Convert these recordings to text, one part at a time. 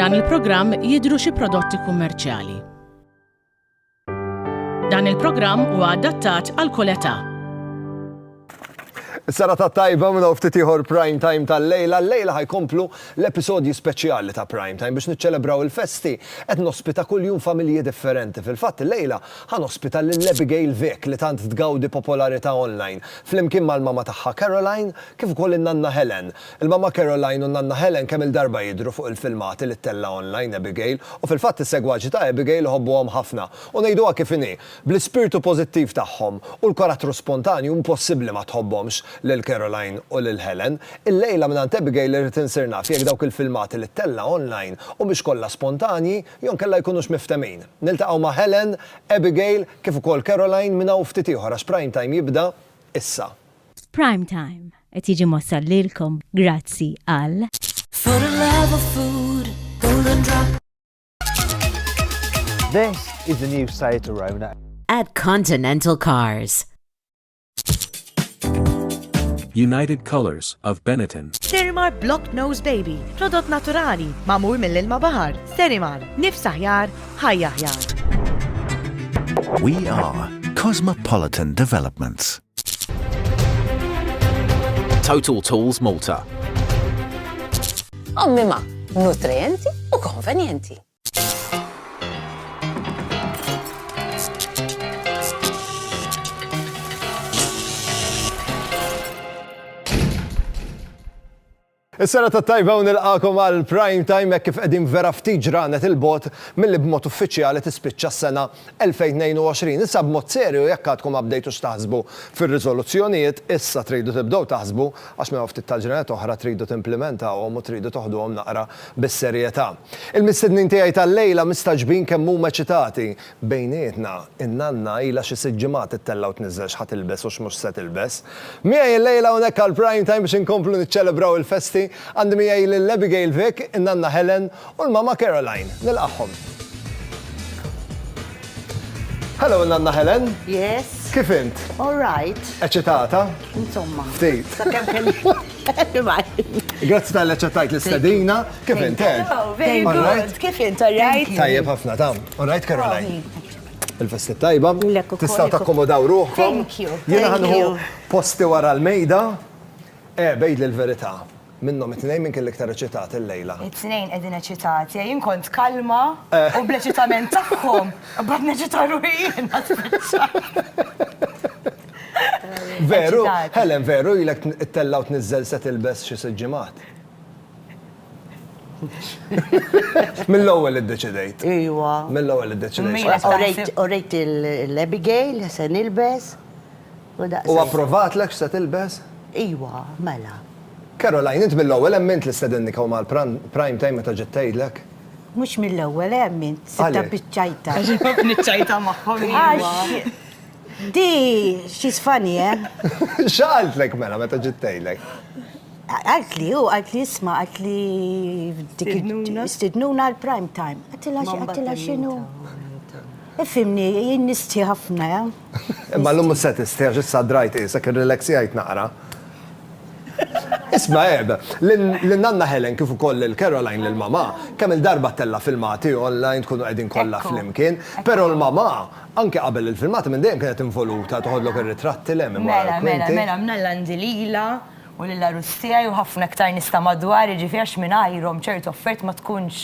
F'dan il-programm jidhru xi prodotti kummerċjali. Dan il-programm huwa adattat għal kull età. Sara ta' tajba minna ftit ieħor Prime Time tal-lejla. L-lejla ħajkomplu l-episodji speċjali ta' Prime Time biex niċċelebraw il-festi qed nospita kuljum familji differenti. Fil-fatt il-lejla ħanospita lil-Abigail Vick li tant tgawdi popolarità online flimkien mal-mama tagħha Caroline kif ukoll in-nanna Helen. Il-mama Caroline u n-nanna Helen kemm il-darba jidhru fuq il-filmati li ttella online Abigail u fil-fatt is-segwaġi ta' Abigail ħobbuhom ħafna u ngħiduha kif inhi bl-ispirtu pożittiv tagħhom u l-karattru spontanju impossibbli ma tħobbhomx lil Caroline u lil Helen. Il-lejla minn Abigail irid insir naf jekk dawk il-filmati li ttella online u biex kollha spontanji jew kellha jkunux miftemin. Niltaqgħu ma' Helen, Abigail kif ukoll Caroline minn hawn ftit ieħor għax Prime Time jibda issa. Prime Time qed jiġi mossal lilkom grazzi għal For the love of food, Golden Drop. This is the new Seat Arona. At Continental Cars. United Colors of Benetton. Sterimar Block Nose Baby, prodott naturali, mamur mill-ilma bahar. Sterimar, nifs aħjar, ħajja aħjar. We are Cosmopolitan Developments. Total Tools Malta. Ommima, nutrienti u konvenjenti. Is-sena ta' tajba u nilqakom għal Prime Time hekk kif qegħdin vera ftit ġranet il-bot milli b'mod uffiċjali tispiċċa s-sena 2022. Issa b'mod serju jekk għadkom abdejtux taħsbu fir-riżoluzzjonijiet, issa tridu tibdew taħsbu għax minn ftit ta' ġranet oħra tridu timplementawhom u tridu toħduhom naqra bis-serjetà. Il-mistednin tiegħi tal-lejla mistaġbin kemm huma eċitati bejnietna in-nanna ilha xi sitt ġimgħat ittella u tniżel x'ħad tilbes u x'mhux se tilbes. Miegħi l-lejla hawnhekk għal Prime Time biex inkomplu niċċelebraw il-festi għandi miegħi l-Abigail Vick, in-nanna Helen u l-mama Caroline. Nilqahom. Hello, nanna Helen. Yes. Kif int? All right. Eċitata? Insomma. Ftit. Sakemm kelli. Grazzi tal-eċetajt l-istedina. Kif int? Oh, very good. Kif int, all right? Tajjeb ħafna tam. All right, Caroline. Il-festi tajba. Tistgħu takkomodaw ruħkom. Thank you. Jiena ħanħu posti wara l-mejda. Bejd l-verità. Minnom it-tnejn minn kelli iktar eċitat il-lejla. It-tnejn qegħdin eċitati, jien kont kalma u bl-eċitament tagħhom, bad neċita ruħin. Veru, Helen, veru ilek it-tella u tniżżel se tilbes xi sitt ġimgħat. Mill-ewwel iddeċidejt. Iwa. Mill-ewwel iddeċidejt. Orejt l-Abigail se nilbes. U approvatlek x'se tilbes? Iwa, mela. Caroline, int mill-ewwel emmint li stedinni kaw mal-Prime Time meta ġiet tgħidlek? Mhux mill-ewwel emmint, sitta biċċajta. Niċċajta magħhom. Di, she's funny, X'għaltlek mela meta ġiet tgħidlek? Għaltli, isma' għaltli stidnuna l-Prime Time. Għattila x'inhu? Ifimni, jien nisti ħafna, Imma l-lum se tisti għax issa drajt isek irrelaxjajt naqra. Isma' l-nanna Helen kif ukoll il-Caroline l-mama kemm il-darba tella filmati online tkunu qegħdin kollha flimkien, però l-mama anke qabel il-filmati minn dejjem kienet involuta toħodlok ir-ritratti lem Mela, mnallan lila u lilla Rustija u ħafna aktar nista' madwar jiġifieri għax mingħajrhom ċertu offert ma tkunx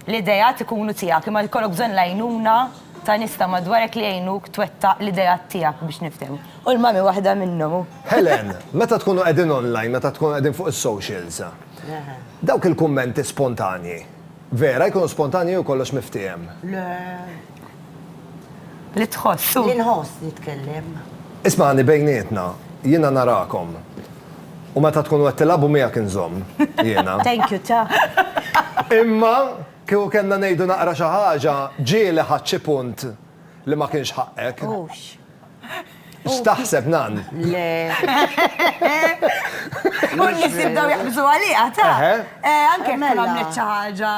l-idejat ikunu tiegħek imma jkollok bżonn lajnuna ta' nista' madwarek li jgħinuk twettaq l-idejat tiegħek biex niftehmu. U l-mami waħda minnhom. Helen, meta tkunu qegħdin online, meta tkunu qegħdin fuq is-socials, dawk il-kummenti spontanji, vera jkunu spontanji u kollox miftiem? Le. Li tħossu. Li nħoss nitkellem. Isma'ni bejnietna, jiena narakom. U meta tkunu qed tilagħbu miegħek inżomm, jiena. Thank you, ta. Imma kieku kellna ngħidu naqra xi ħaġa ġieli ħadd xi punt li ma kienx ħaqek. X'taħseb nan? Le. U n-nies jibdew jaqbżu għalija, ta' anke jekk għamlet xi ħaġa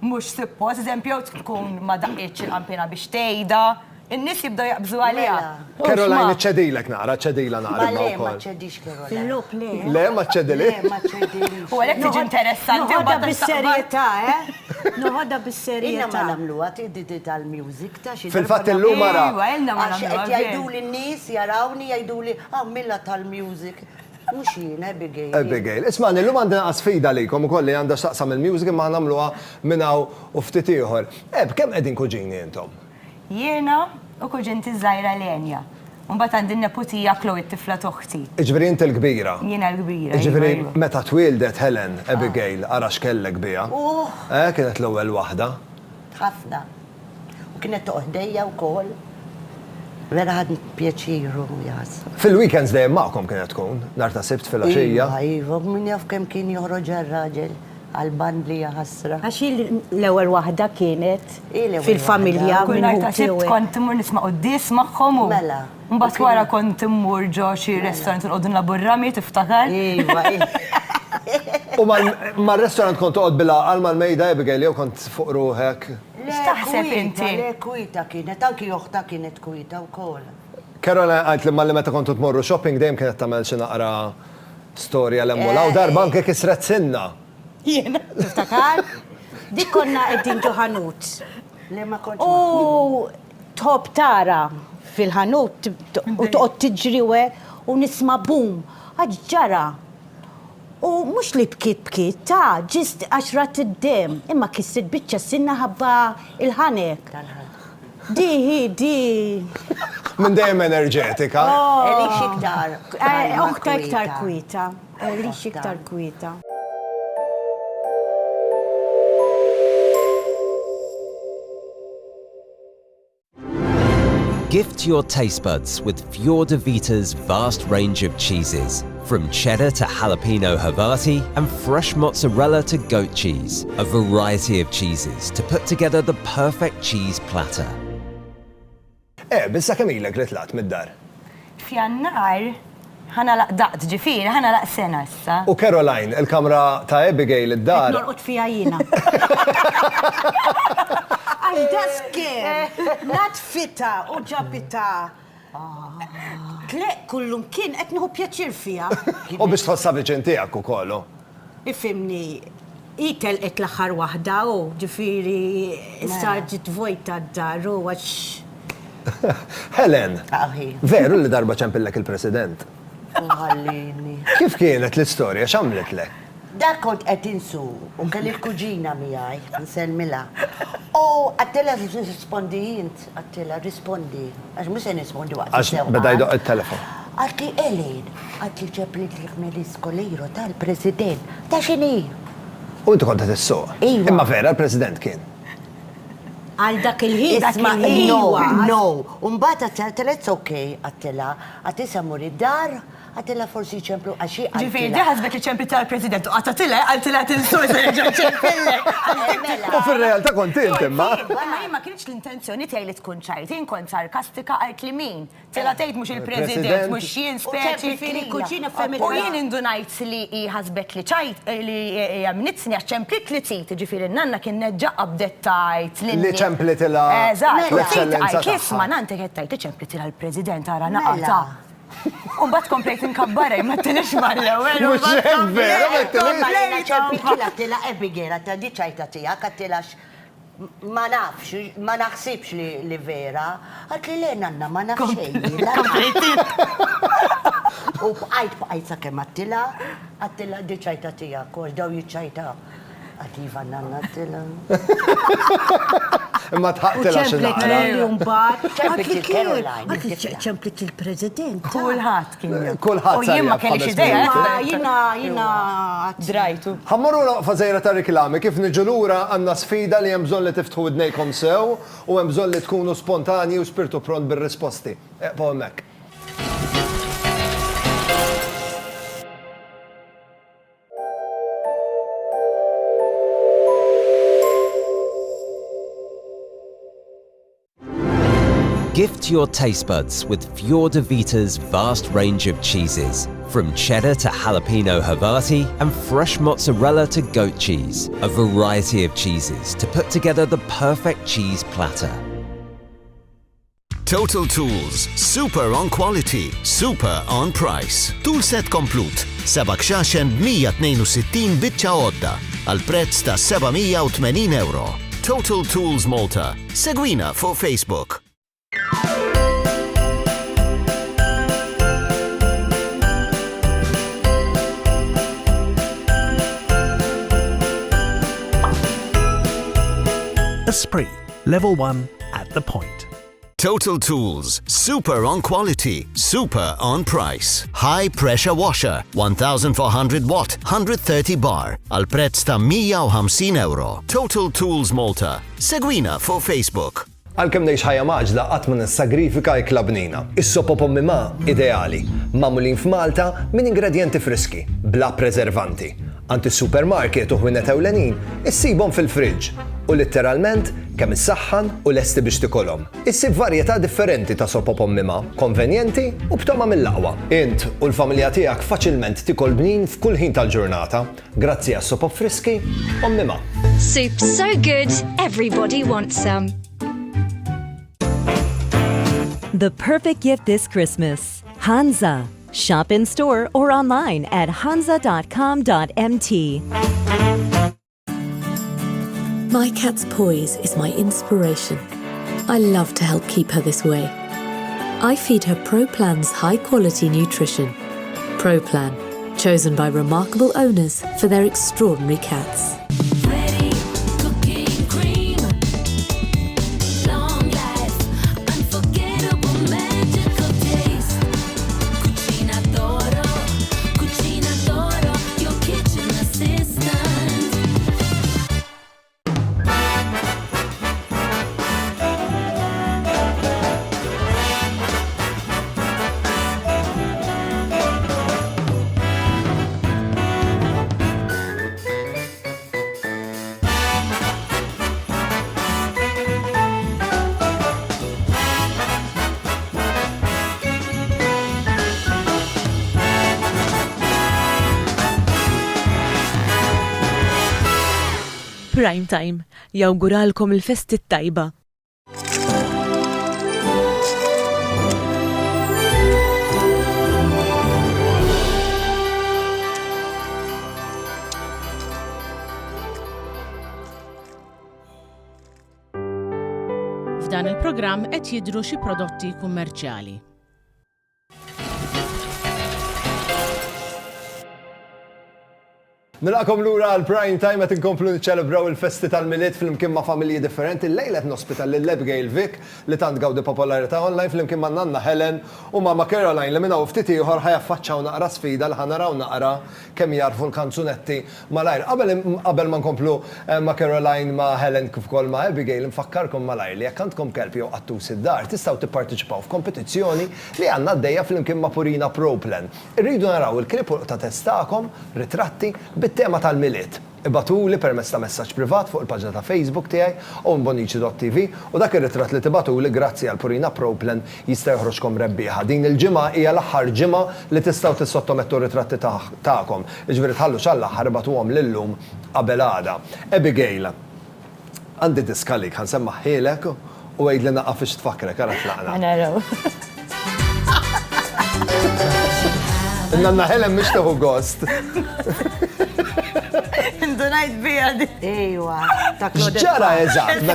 mhux suppost, eżempju tkun ma daqqietx il-qampina biex tgħidha, in-nies jibdew jaqbżu għalija. Caroline ċedilek naqra, ċedila naqra. Ma le, ma ċedix Caroline. Fil-lop le. Le, ma ċedili? Le, ma ċedili. U għalhekk tiġi interessanti. Noħodha bis-serjetà, Noħodha bis-serjetà. Inna ma nagħmluha tiddi tal-music ta' xi. Fil-fatt illum mara. Għax qed jgħiduli n-nies jarawni jgħiduli milla tal-music. Mhux jien Abigail. Abigail, isma'ni illum għandna sfida lejkom ukoll li għandha x'taqsam il-music imma nagħmluha minn hawn u ftit ieħor. Kemm qegħdin kuġini intom? Jiena u kuġinti żgħira Lenja. Mbagħad għandi n-neputija Chloe t-tifla toħti. Iġifieri inti l-kbira. Jiena l-kbira. Iġifieri meta twildet Helen Abigail ara x'kellek biha. Kienet l-ewwel waħda. Ħafna. U kienet toqgħdejja wkoll. Vera ħad pjaċiru jas. Fil-weekends dejjem magħkom kienet tkun, nhar ta' Sibt fil-għaxija. Iva, min jaf kemm kien joħroġ ar-raġel għal-band li ħasra. Għax l-ewwel waħda kienet fil-familja Kull nhar ta' Sibt kont immur nisma' qudies magħhom u. Mela. Mbagħad wara kont immur ġo xi restorant inqogħdu nlaburrami tiftakar. Iva. U mal-restorant kont toqgħod bil-għaqal mal-mejda Abigail jew kont fuq ruħek. X'taħseb inti? Le kwita kienet, anki joħta kienet kwita wkoll. Carola għajt li malli meta kontu tmorru shopping dejjem kienet tagħmel xi naqra storja l-emmula u darba anke kisret sinna. Jiena. Tiftakar? Dik konna qegħdin ġo ħanut. Le ma kontx. U tħobb tara fil-ħanut u toqgħod tiġri u nisma' bum, ħaġ ġara. U mhux li bkiet ta' ġist għax id-dem, imma kisset biċċa sinna ħabba il-ħanek. Di. Minn dejjem enerġetika. Eli xiktar. Uħta iktar kwita. Eli xiktar kwita. Gift your taste buds with Fior de Vita's vast range of cheeses, from cheddar to jalapeno Havarti and fresh mozzarella to goat cheese, a variety of cheeses to put together the perfect cheese platter. Bissa kemm ilek li tlaqt mid-dar? F'Jannar ħana laqdaqt ġifieri, ħana laq sena issa. U Caroline, il-kamra ta' Abigail id-dar. Norqod fija jiena. Għax daskem, natfita u ġabita. Tle, kullum kien qed nieħu pjaċir fija. U biex tħossha viċin tiegħek ukoll. Ifimni, telqet l-aħħar waħda u ġifieri issa ġiet vojta d-dar u għax. Helen, veru li darba ċempillek il-President. Uħallini. Kif kienet l-istorja, x'għamletlek? Dak kont qed insu, u kelli l-kuġina miegħi, nsellmilha. U għattela rispondi jint, għattela rispondi. Għax mhux se nispondi waqt. Għax beda jdoq il-telefon. Għatli Elin, għatli ġebrit li mill-iskolejro tal-President. Ta' xini? U intu kont qed issuq. Imma vera l-President kien. Għal dak il-ħin. No, mbagħad għattelet okej, għattela, għatisa mur id-dar, għatela forsi ċemplu għaxi. Ġifieri ġaħasbek iċempli tal-President u għatatila għaltila tinsur se reġa' ċempillek. U fil-realtà kont inti imma. Ma ma kienx l-intenzjoni tiegħi li tkun ċajt, jien kont sarkastika għalt li min. Tela tgħid mhux il-President, mhux jien speċi. Kuġina U jien indunajt li ħasbek li ċajt li jamnitsni għax ċemplit li tit, ġifieri nanna kien neġġaqqa b'dettajt li ċemplitila. Eżatt, kisma nanti qed tgħid iċemplit il-President ara naqata. U bat komplejt inkabbara, ma t-tilix mal-ewel. Mux vera, ma t-tilix. ċemplikila t-tila Abigail, ta' diċajta tija, għattilax ma nafx, ma naħsibx li vera, għat li l-nanna ma nafx U bqajt sa' kem għattila diċajta tija, kol daw jiċajta. Għativa nanna t-tila. Imma tħaqtila xinaqra. ċemplit il-Caroline. ċemplit il-President. Kulħadd kien. Kulħadd. U jien ma kellix idea. Jina drajtu. Ħammurru fazejra ta' riklami, kif niġu lura għandna sfida li hemm bżonn li tiftħu idnejkom sew u hemm bżonn li tkunu spontani u spirtu pront bir-risposti. Pa' hemmhekk. Gift your taste buds with Fior de Vita's vast range of cheeses, from cheddar to jalapeno Havarti and fresh mozzarella to goat cheese, a variety of cheeses to put together the perfect cheese platter. Total Tools, super on quality, super on price. Tool set komplut, 7 xaxen b'162 biċċa għodda. għal prezz ta' €780. Total Tools Malta. Segwina fuq Facebook. Esprit, level 1 at the point. Total Tools. Super on quality. Super on price. High pressure washer. 1400 watt. 130 bar. Għal prezz ta' €150. Total Tools Malta. Segwina fuq Facebook. Għalkemm ngħix ħajja maġda qatt ma nissagrifika jklabnina. Is-sopa pommi ma' ideali. Magħmulin f'Malta minn ingredienti friski, bla preservanti. Anti supermarket u ħwienet ewlenin issibhom fil-friġġ u letteralment kemm issaħħan u lesti biex tikolhom. Issib varjetà differenti ta' sopa pommi ma', konvenjenti u b'toma mill-aqwa. Int u l-familja tiegħek faċilment tikol bnin f'kull ħin tal-ġurnata grazzi għas sopa friski pommi ma'. Soup so good, everybody wants some. The perfect gift this Christmas. Hansa. Shop in store or online at hansa.com.mt. My cat's poise is my inspiration. I love to help keep her this way. I feed her ProPlan's high-quality nutrition. ProPlan, chosen by remarkable owners for their extraordinary cats. Prime Time, jawguralkom il-festi tajba. F'dan il-programm qed jidhru xi prodotti kummerċjali. Nilaqkom lura għal Prime Time qed inkomplu niċċelebraw il-festi tal-miliet flimkien ma' familji differenti. Lejla qed nospita lil Abigail Vick li tant gawdi popolarità online flimkien ma' Nanna Helen u ma' Caroline li minnaw ftit ieħor ħajaffaċċaw naqra sfida li ħanaraw naqra kemm jarfu l-kanzunetti malajr. Qabel ma nkomplu ma' Caroline ma' Helen kif ukoll ma' Abigail nfakkarkom malajr li jekk għandkom kelb jew qattus id-dar tistgħu tipparteċipaw f'kompetizzjoni li għandna għaddejja flimkien ma' Purina ProPlan. Irridu naraw il-klip ta' testakom, ritratti tema tal-miliet. Ibatuli permezz ta' messaġġ privat fuq il-paġna ta' Facebook tiegħi u mbonici.tv u dak ir-ritratt li tibatuli grazzi għal Purina ProPlan jista' joħroġkom rebbieħa. Din il-ġimgħa hija l-aħħar ġimgħa li tistgħu tissottomettu ritratti tagħkom. Iġifieri tħallu x'all-aħħar ibatuhom lillum qabel għada. Abigail, għandi diskalik ħansemma ħielek u għid li naqaf ix tfakrek ara tlaqna. Nanna Helen mhix tieħu gost. Indunajt bija di. Ejwa, ta' ġara eżatt.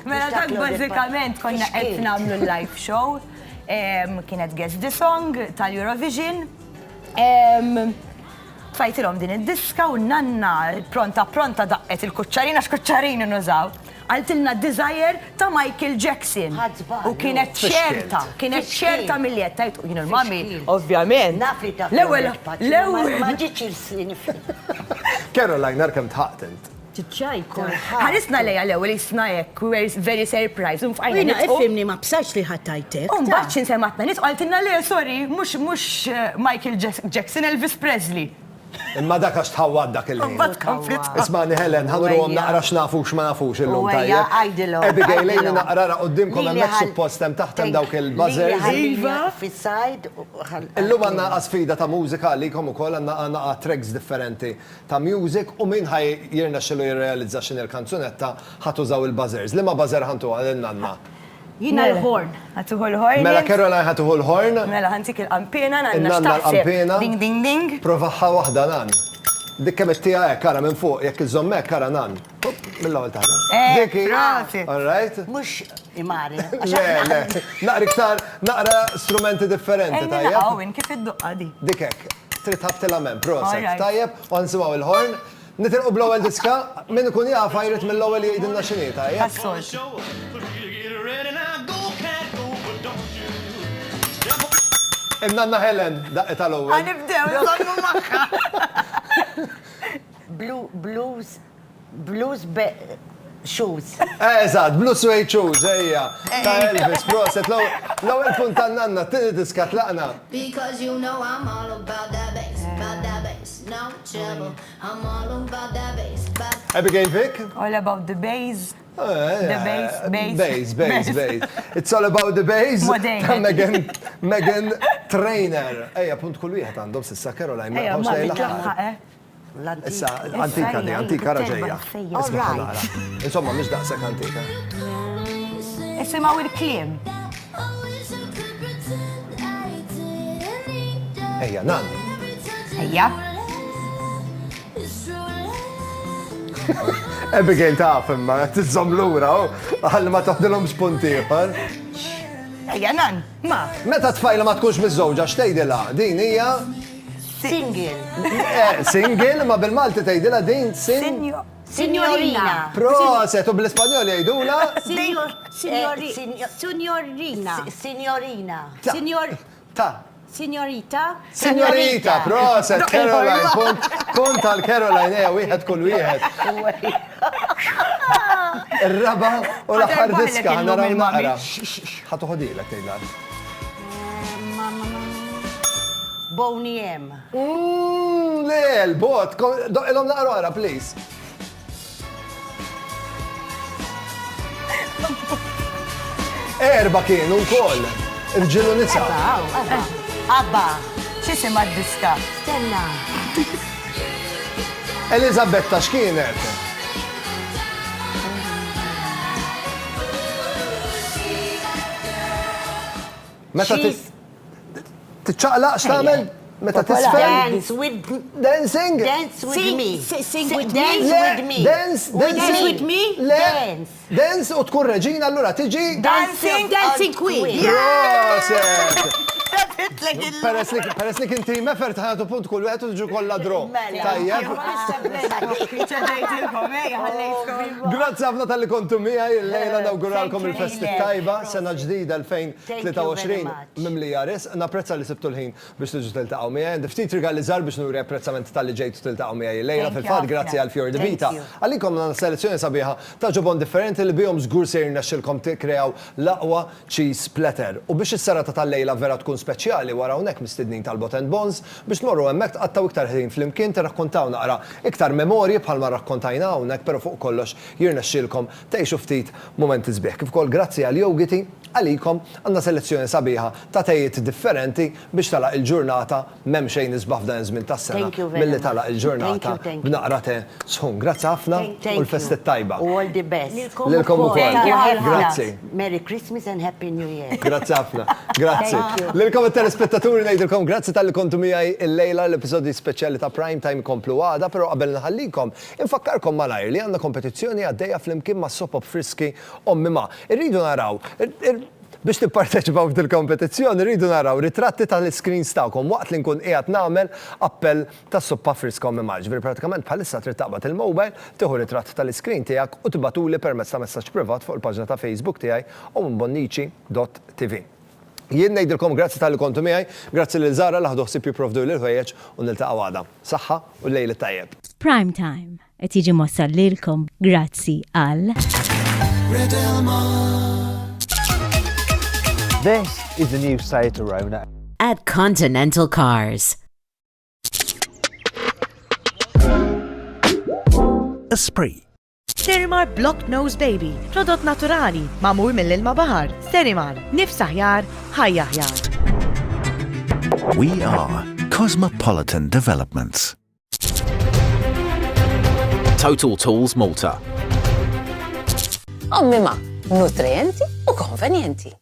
Mela dak bażikament konna qed nagħmlu live show. Kienet Guess the Song tal-Eurovision. Tfajtilhom din id-diska u Nanna pronta daqqet il-kuċċarina x'kuċċarini nużaw. Għaltilna Desire ta' Michael Jackson. U kienet ċerta mill-jett. Tajt, jien il-mami, ovvjament. L-ewel. Ma ġiċ il-sinif. Caroline, narkem tħaqtent. Ġiċajku. Ħarisna lejja l-ewel jisna jekk, we were very surprised. Jina ifimni ma bsax li ħattajtek. Baċċin sematna nitqu għaltilna le, sorry, mux Michael Jackson, Elvis Presley. Imma dak għax tħawad dak il-ħin. Ismani Helen, ħanru naqra x'nafux ma nafux illum tajjeb. Abigail lejli naqra qoddimkom hemmhekk suppost hemm taħtem dawk il-buzzers. Illum għandna sfida ta' mużika għalikom ukoll għandna tracks differenti ta' music u min ħaj jirnexxielu jirrealizza x'in il-kanzunetta ħatużaw il-buzzers. Liema buzzer ħantu għal-nanna? Jina l-horn. Ħatuħu l-horn. Mela Caroline ħatuħu l-horn. Mela ħantik il-qampina, nanna xtaħseb. l-qampina. Ding, ding, ding. Provaħħa waħda nan. dik kemm it-tija hekk kara minn fuq, jekk iżomm hekk kara nan. Mill-ewwel taħda. Dik all right? Mux imari. Le, naqra strumenti differenti tajjeb. Għawin, kif id-duqqa di? Dik hekk, trid ħabtilha men, proset. Tajjeb, u nsimgħu il-horn. Nitilqu bl-ewwel diska, min ikun jaf jrid mill-ewwel jgħidilna x'inhi tajjeb. Imnanna Helen, daqqet tal-ewwel. Għanibdew, nżommu magħha. Blues shoes. Eżatt, blue suede shoes, ejja. Ta' Elvis, proset, l-ewwel punt tan-nanna, t-tieni diska tlaqna. Because you know I'm all about that bass, no trouble. I'm all about that bass. Abigail Vick? All about the bass. Bass. It's all about the bass. Ta' Megan Trainer. Ejja, punt kull wieħed għandhom sissa Caroline. Ejja, ma bitlaħħaq, Issa, antika raġeja. Insomma, mhux daqshekk antika. Isimgħu il-kliem. Ejja, nan. Ejja. Abigail taf imma, tiżżomm lura, għalli ma taħdilhomx punt ieħor. Ejja, nan, ma. Meta tfajla ma tkunx miż-żewġa x'tgħidilha? Din hija Single. Single, ma bil-Malti tgħidilha din Signorina. Proset, u bl-Ispanjol jgħidula? Signorina. Signorita, proset, Caroline, punt tal-Caroline, wieħed kull wieħed. Ir-raba u l-aħħar diska, naraw naqra. Ħatu ħodilek tgħidla. Boney M. Le, l-bot, doqilhom naqra wara, please. Erba kienu wkoll, irġiel u nisa. Abba, x'isima d-diska? Stella. Elizabetta x'kienet? Meta tiċċaqlaq x'tagħmel? Meta tisfel? Dancing? Dance with me. Dance with me? Dance u tkun reġina allura tiġi? Dancing queen. Proset! Peress li kien team effort ħadu punt kull wieħed u tiġu kollha draw. Tajjeb. Grazzi ħafna tal-li kontu miegħi illejla nawguralkom il-festi tajba, sena ġdida 2023 mimli jaris. Napprezza li sibtu l-ħin biex tiġu tiltaqgħu miegħi. Ftit rigali żgħar biex nuri apprezzament tal-li ġejtu tiltaqgħu miegħi illejla fil-fatt grazzi għal Fjor de Vita. Għalikom għandna selezzjoni sabiħa ta' ġobon differenti li bihom żgur se jirnexxilkom tikkreaw l-aqwa cheese platter. U biex is-serata tal-lejla vera tkun speċjali wara hawnhekk mistednin tal-Bot and Bones biex tmorru hemmhekk tqattaw iktar ħin flimkien tirrakkontaw naqra iktar memorji bħalma rrakkontajna hawnhekk, però fuq kollox jirnexxilkom tgħixu ftit momenti sbieħ. Kif ukoll grazzi għal Yogiti għalikom għandna selezzjoni sabiħa ta' tejjiet differenti biex talaq il-ġurnata m'hemm xejn isbaħ f'dan iż-żmien tas-sena milli talaq il-ġurnata b'naqra te sħun. Grazzi ħafna u l-festet tajba. All the best. Lilkom ukoll. Grazzi. Merry Christmas and Happy New Year. Grazzi ħafna. Grazzi. Lilkom it-telespettaturi ngħidilkom grazzi tal-li kontu miegħi illejla l-episodji speċjali ta' Prime Time komplu għada, però qabel nħallikom infakkarkom malajr li għandna kompetizzjoni għaddejja flimkien ma' Sopop Friski Ommi Ma. Irridu naraw biex tipparteċipaw fil-kompetizzjoni rridu naraw ritratti tal-screens tagħkom waqt li nkun qiegħed nagħmel appell tas-Soppa Friska Ommi Ma. Ġifieri pratikament bħalissa trid taqbad il-mobile, tieħu ritratt tal-screen tiegħek u tibatuli permezz ta' messaġġ privat fuq il-paġna ta' Facebook tiegħi ombonnici.tv. Jien ngħidilkom grazzi tal-li kontu miegħi, grazzi lil Zara li ħadu ħsieb jipprovdu lil ħwejjeġ u niltaqgħu għada. Saħħa u lejl tajjeb. Prime Time qed jiġi mossal lilkom grazzi għal This is the new Seat Arona at Continental Cars. Esprit. Sterimar Block Nose Baby, prodott naturali, mamur mill-ilma bahar. Sterimar, nifs aħjar, ħajja aħjar. We are Cosmopolitan Developments. Total Tools Malta. Ommi Ma, nutrienti u konvenienti.